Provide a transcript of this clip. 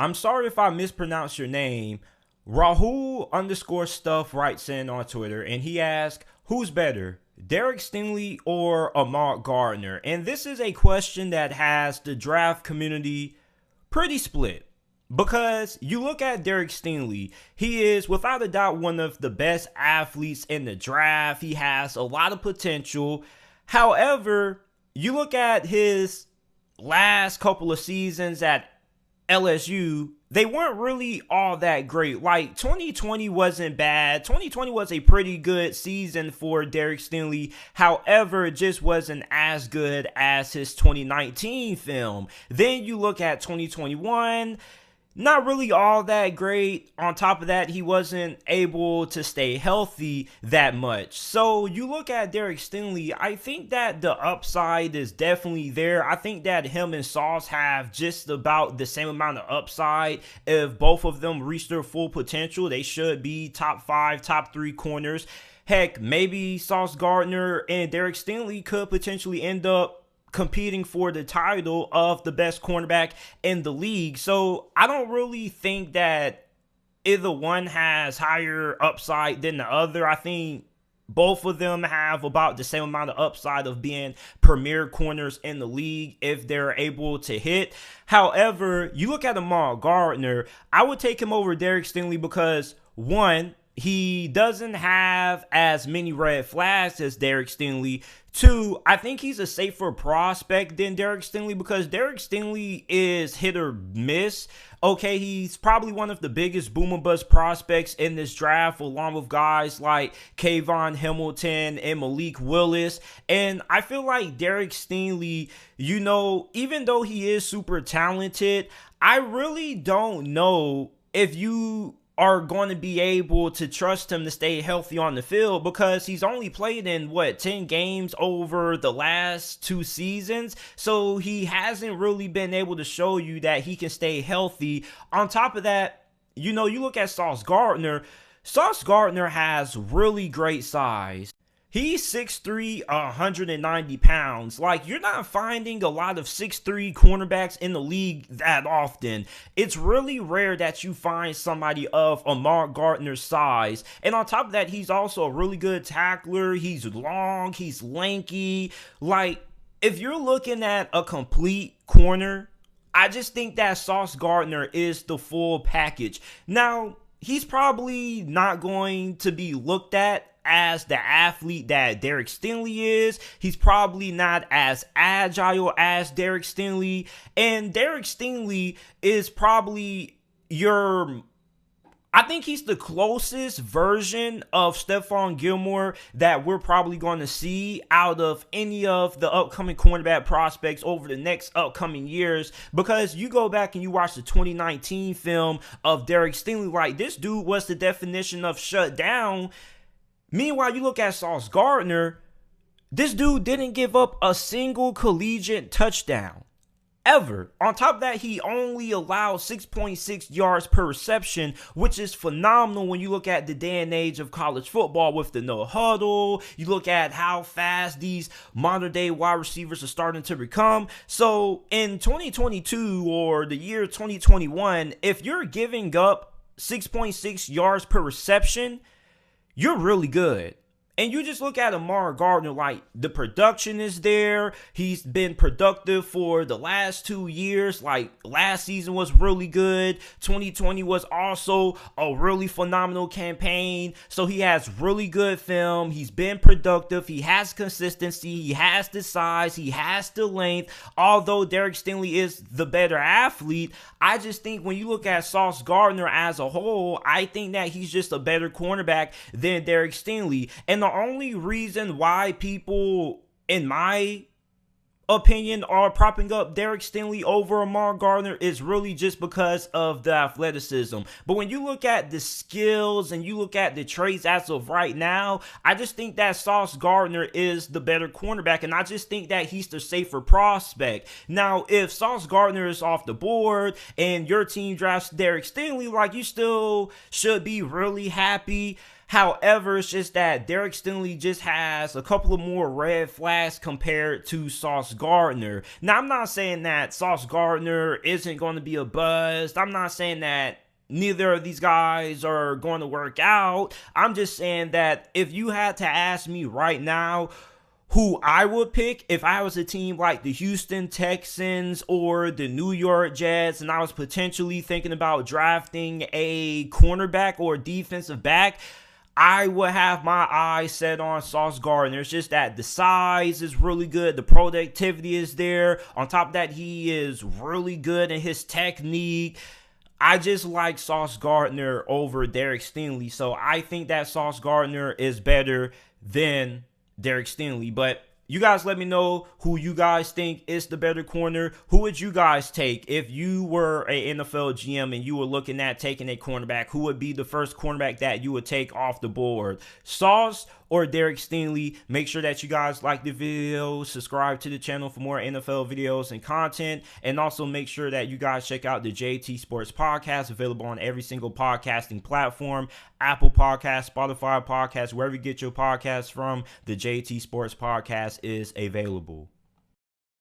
I'm sorry if I mispronounced your name. Rahul underscore stuff writes in on Twitter and he asks, who's better, Derek Stingley or Gardner? And this is a question that has the draft community pretty split. Because you look at Derek Stingley, he is without a doubt one of the best athletes in the draft. He has a lot of potential. However, you look at his last couple of seasons at LSU, they weren't really all that great. Like 2020 wasn't bad. 2020 was a pretty good season for Derek Stingley. However, it just wasn't as good as his 2019 film. Then you look at 2021, not really all that great. On top of that, he wasn't able to stay healthy that much. So you look at Derek Stingley, I think that the upside is definitely there. I think that him and Sauce have just about the same amount of upside. If both of them reach their full potential, they should be top 5, top 3 corners. Heck, maybe Sauce Gardner and Derek Stingley could potentially end up competing for the title of the best cornerback in the league. So I don't really think that either one has higher upside than the other. I think both of them have about the same amount of upside of being premier corners in the league if they're able to hit. However, you look at Gardner, I would take him over Derek Stingley because, one, he doesn't have as many red flags as Derek Stingley. 2, I think he's a safer prospect than Derek Stingley because Derek Stingley is hit or miss. Okay, he's probably one of the biggest boom and bust prospects in this draft, along with guys like Kayvon Hamilton and Malik Willis. And I feel like Derek Stingley, even though he is super talented, I really don't know if you are going to be able to trust him to stay healthy on the field because he's only played in 10 games over the last 2 seasons. So he hasn't really been able to show you that he can stay healthy. On top of that, you look at Sauce Gardner. Sauce Gardner has really great size. He's 6'3", 190 pounds. Like, you're not finding a lot of 6'3" cornerbacks in the league that often. It's really rare that you find somebody of Gardner's size. And on top of that, he's also a really good tackler. He's long, he's lanky. Like, if you're looking at a complete corner, I just think that Sauce Gardner is the full package. Now, he's probably not going to be looked at as the athlete that Derek Stingley is. He's probably not as agile as Derek Stingley. And Derek Stingley is probably I think he's the closest version of Stephon Gilmore that we're probably going to see out of any of the upcoming cornerback prospects over the next upcoming years. Because you go back and you watch the 2019 film of Derek Stingley, like, this dude was the definition of shut down. Meanwhile, you look at Sauce Gardner, this dude didn't give up a single collegiate touchdown, ever. On top of that, he only allowed 6.6 yards per reception, which is phenomenal when you look at the day and age of college football with the no huddle. You look at how fast these modern day wide receivers are starting to become. So in 2022 or the year 2021, if you're giving up 6.6 yards per reception, you're really good. And you just look at Gardner, like, the production is there. He's been productive for the last 2 years. Like, last season was really good. 2020 was also a really phenomenal campaign. So he has really good film. He's been productive. He has consistency. He has the size. He has the length. Although Derek Stingley is the better athlete, I just think when you look at Sauce Gardner as a whole, I think that he's just a better cornerback than Derek Stingley. And the only reason why people, in my opinion, are propping up Derek Stingley over Gardner is really just because of the athleticism. But when you look at the skills and you look at the traits as of right now, I just think that Sauce Gardner is the better cornerback, and I just think that he's the safer prospect. Now, if Sauce Gardner is off the board and your team drafts Derek Stingley, like, you still should be really happy. However, it's just that Derek Stingley just has a couple of more red flags compared to Sauce Gardner. Now, I'm not saying that Sauce Gardner isn't going to be a bust. I'm not saying that neither of these guys are going to work out. I'm just saying that if you had to ask me right now who I would pick if I was a team like the Houston Texans or the New York Jets, and I was potentially thinking about drafting a cornerback or a defensive back, I would have my eyes set on Sauce Gardner. It's just that the size is really good. The productivity is there. On top of that, he is really good in his technique. I just like Sauce Gardner over Derek Stingley. So I think that Sauce Gardner is better than Derek Stingley. But you guys let me know who you guys think is the better corner. Who would you guys take if you were an NFL GM and you were looking at taking a cornerback? Who would be the first cornerback that you would take off the board? Sauce or Derek Stingley? Make sure that you guys like the video, subscribe to the channel for more NFL videos and content, and also make sure that you guys check out the JT Sports Podcast, available on every single podcasting platform, Apple Podcasts, Spotify Podcasts, wherever you get your podcasts from. The JT Sports Podcast is available.